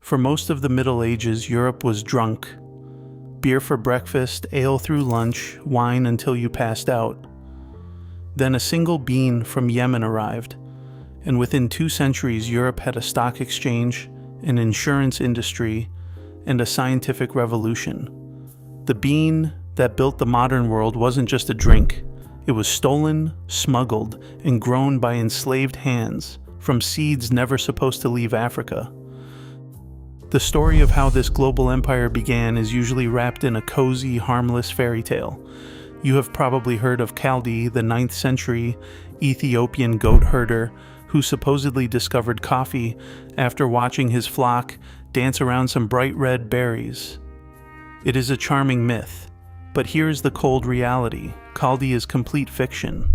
For most of the Middle Ages, Europe was drunk. Beer for breakfast, ale through lunch, wine until you passed out. Then a single bean from Yemen arrived, and within 2 centuries Europe had a stock exchange, an insurance industry, and a scientific revolution. The bean that built the modern world wasn't just a drink. It was stolen, smuggled, and grown by enslaved hands from seeds never supposed to leave Africa. The story of how this global empire began is usually wrapped in a cozy, harmless fairy tale. You have probably heard of Kaldi, the 9th century Ethiopian goat herder who supposedly discovered coffee after watching his flock dance around some bright red berries. It is a charming myth, but here's the cold reality. Kaldi is complete fiction.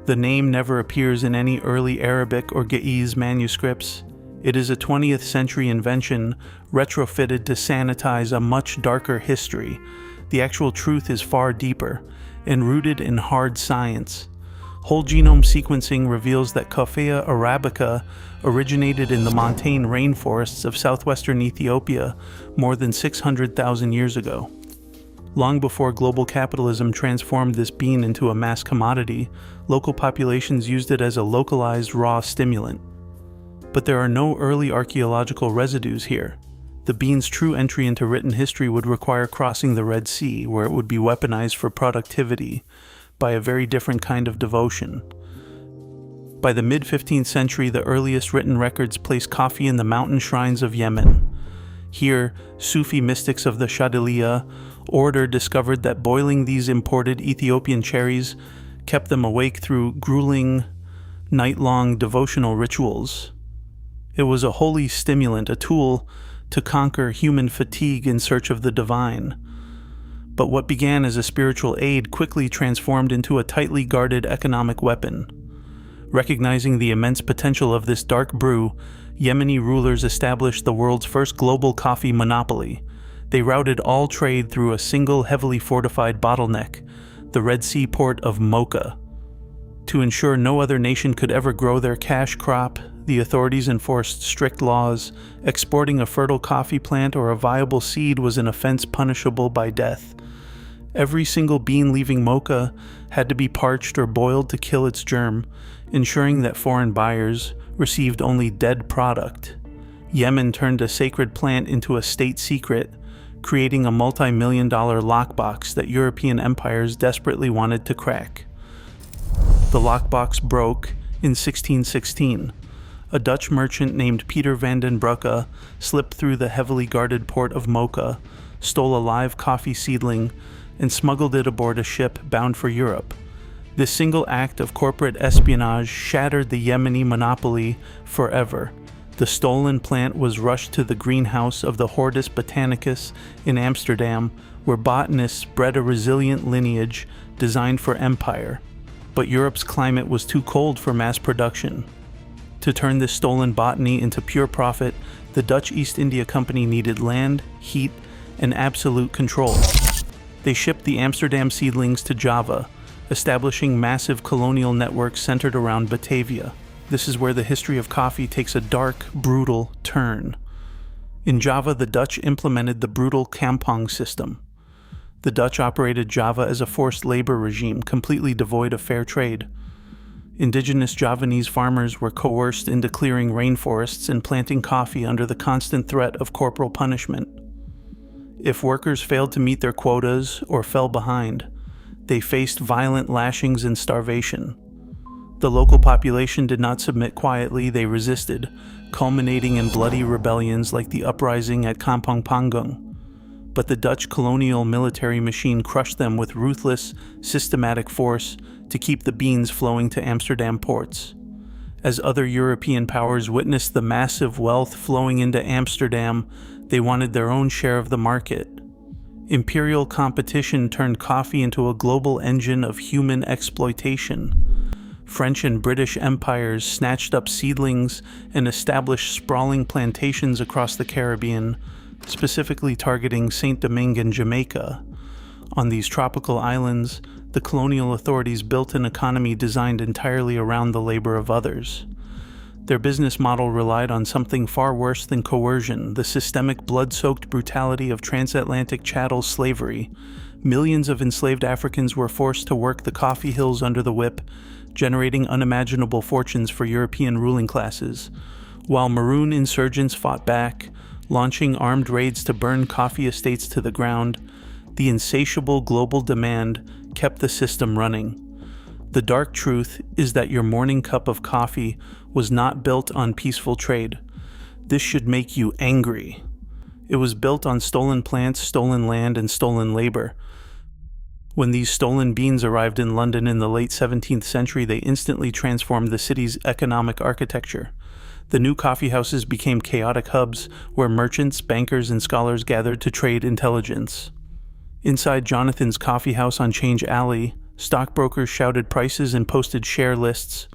The name never appears in any early Arabic or Ge'ez manuscripts. It is a 20th century invention retrofitted to sanitize a much darker history. The actual truth is far deeper and rooted in hard science. Whole genome sequencing reveals that Coffea arabica originated in the montane rainforests of southwestern Ethiopia more than 600,000 years ago. Long before global capitalism transformed this bean into a mass commodity, local populations used it as a localized raw stimulant. But there are no early archaeological residues here. The bean's true entry into written history would require crossing the Red Sea, where it would be weaponized for productivity by a very different kind of devotion. By the mid-15th century, the earliest written records place coffee in the mountain shrines of Yemen. Here, Sufi mystics of the Shadiliya order discovered that boiling these imported Ethiopian cherries kept them awake through grueling, night-long devotional rituals. It was a holy stimulant, a tool to conquer human fatigue in search of the divine. But what began as a spiritual aid quickly transformed into a tightly guarded economic weapon. Recognizing the immense potential of this dark brew, Yemeni rulers established the world's first global coffee monopoly. They routed all trade through a single heavily fortified bottleneck, the Red Sea port of Mocha. To ensure no other nation could ever grow their cash crop, the authorities enforced strict laws. Exporting a fertile coffee plant or a viable seed was an offense punishable by death. Every single bean leaving Mocha had to be parched or boiled to kill its germ, ensuring that foreign buyers received only dead product. Yemen turned a sacred plant into a state secret, creating a multi-million-dollar lockbox that European empires desperately wanted to crack. The lockbox broke in 1616. A Dutch merchant named Peter van den Broeke slipped through the heavily guarded port of Mocha, stole a live coffee seedling, and smuggled it aboard a ship bound for Europe. This single act of corporate espionage shattered the Yemeni monopoly forever. The stolen plant was rushed to the greenhouse of the Hortus botanicus in Amsterdam, where botanists bred a resilient lineage designed for empire. But Europe's climate was too cold for mass production. To turn this stolen botany into pure profit, the Dutch East India Company needed land, heat, and absolute control. They shipped the Amsterdam seedlings to Java, establishing massive colonial networks centered around Batavia. This is where the history of coffee takes a dark, brutal turn. In Java, the Dutch implemented the brutal kampong system. The Dutch operated Java as a forced labor regime, completely devoid of fair trade. Indigenous Javanese farmers were coerced into clearing rainforests and planting coffee under the constant threat of corporal punishment. If workers failed to meet their quotas or fell behind, they faced violent lashings and starvation. The local population did not submit quietly, they resisted, culminating in bloody rebellions like the uprising at Kampong Panggung. But the Dutch colonial military machine crushed them with ruthless, systematic force to keep the beans flowing to Amsterdam ports. As other European powers witnessed the massive wealth flowing into Amsterdam, they wanted their own share of the market. Imperial competition turned coffee into a global engine of human exploitation. French and British empires snatched up seedlings and established sprawling plantations across the Caribbean, specifically targeting Saint-Domingue and Jamaica. On these tropical islands, the colonial authorities built an economy designed entirely around the labor of others. Their business model relied on something far worse than coercion, the systemic blood-soaked brutality of transatlantic chattel slavery. Millions of enslaved Africans were forced to work the coffee hills under the whip, generating unimaginable fortunes for European ruling classes. While maroon insurgents fought back, launching armed raids to burn coffee estates to the ground, the insatiable global demand kept the system running. The dark truth is that your morning cup of coffee was not built on peaceful trade. This should make you angry. It was built on stolen plants, stolen land, and stolen labor. When these stolen beans arrived in London in the late 17th century, they instantly transformed the city's economic architecture. The new coffeehouses became chaotic hubs where merchants, bankers, and scholars gathered to trade intelligence. Inside Jonathan's Coffee House on Change Alley, stockbrokers shouted prices and posted share lists,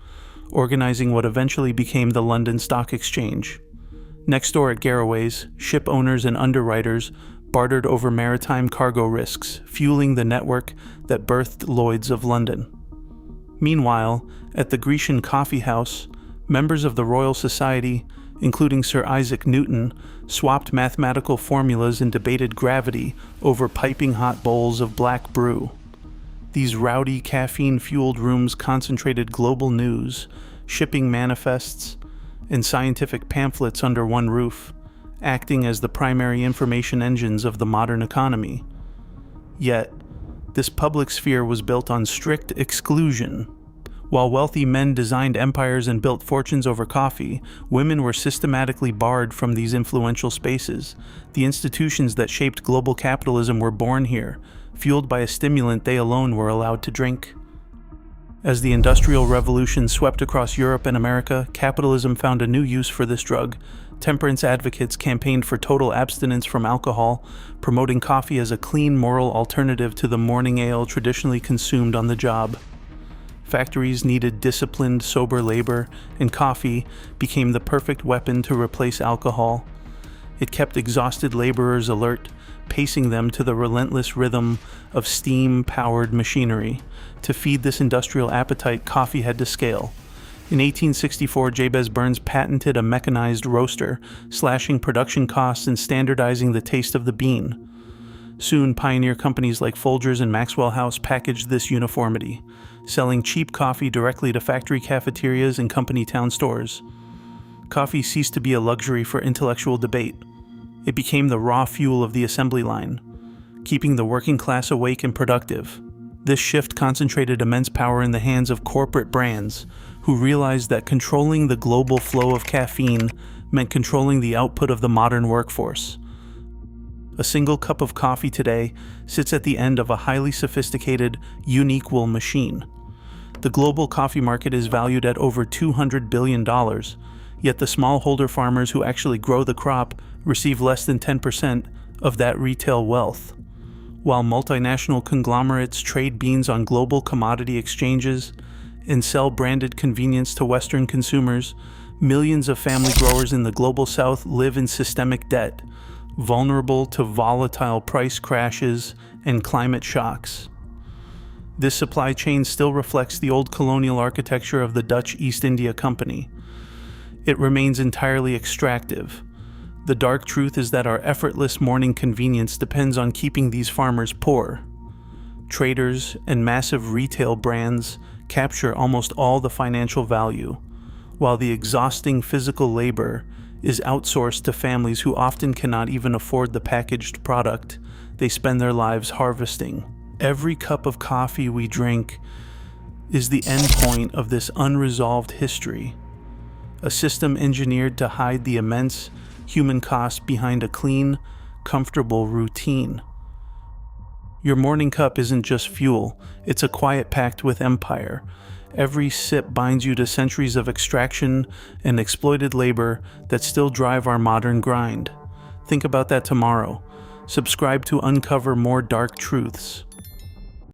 organizing what eventually became the London Stock Exchange. Next door at Garraway's, ship owners and underwriters bartered over maritime cargo risks, fueling the network that birthed Lloyd's of London. Meanwhile, at the Grecian Coffee House, members of the Royal Society, including Sir Isaac Newton, swapped mathematical formulas and debated gravity over piping hot bowls of black brew. These rowdy, caffeine-fueled rooms concentrated global news, shipping manifests, and scientific pamphlets under one roof, acting as the primary information engines of the modern economy. Yet, this public sphere was built on strict exclusion. While wealthy men designed empires and built fortunes over coffee, women were systematically barred from these influential spaces. The institutions that shaped global capitalism were born here, fueled by a stimulant they alone were allowed to drink. As the Industrial Revolution swept across Europe and America, capitalism found a new use for this drug. Temperance advocates campaigned for total abstinence from alcohol, promoting coffee as a clean, moral alternative to the morning ale traditionally consumed on the job. Factories needed disciplined, sober labor, and coffee became the perfect weapon to replace alcohol. It kept exhausted laborers alert, pacing them to the relentless rhythm of steam-powered machinery. To feed this industrial appetite, coffee had to scale. In 1864, Jabez Burns patented a mechanized roaster, slashing production costs and standardizing the taste of the bean. Soon, pioneer companies like Folgers and Maxwell House packaged this uniformity, selling cheap coffee directly to factory cafeterias and company town stores. Coffee ceased to be a luxury for intellectual debate. It became the raw fuel of the assembly line, keeping the working class awake and productive. This shift concentrated immense power in the hands of corporate brands, who realized that controlling the global flow of caffeine meant controlling the output of the modern workforce. A single cup of coffee today sits at the end of a highly sophisticated, unequal machine. The global coffee market is valued at over $200 billion, yet the smallholder farmers who actually grow the crop receive less than 10% of that retail wealth. While multinational conglomerates trade beans on global commodity exchanges and sell branded convenience to Western consumers, millions of family growers in the global South live in systemic debt, vulnerable to volatile price crashes and climate shocks. This supply chain still reflects the old colonial architecture of the Dutch East India Company. It remains entirely extractive. The dark truth is that our effortless morning convenience depends on keeping these farmers poor. Traders and massive retail brands capture almost all the financial value, while the exhausting physical labor is outsourced to families who often cannot even afford the packaged product they spend their lives harvesting. Every cup of coffee we drink is the endpoint of this unresolved history, a system engineered to hide the immense human cost behind a clean, comfortable routine. Your morning cup isn't just fuel, it's a quiet pact with empire. Every sip binds you to centuries of extraction and exploited labor that still drive our modern grind. Think about that tomorrow. Subscribe to uncover more dark truths.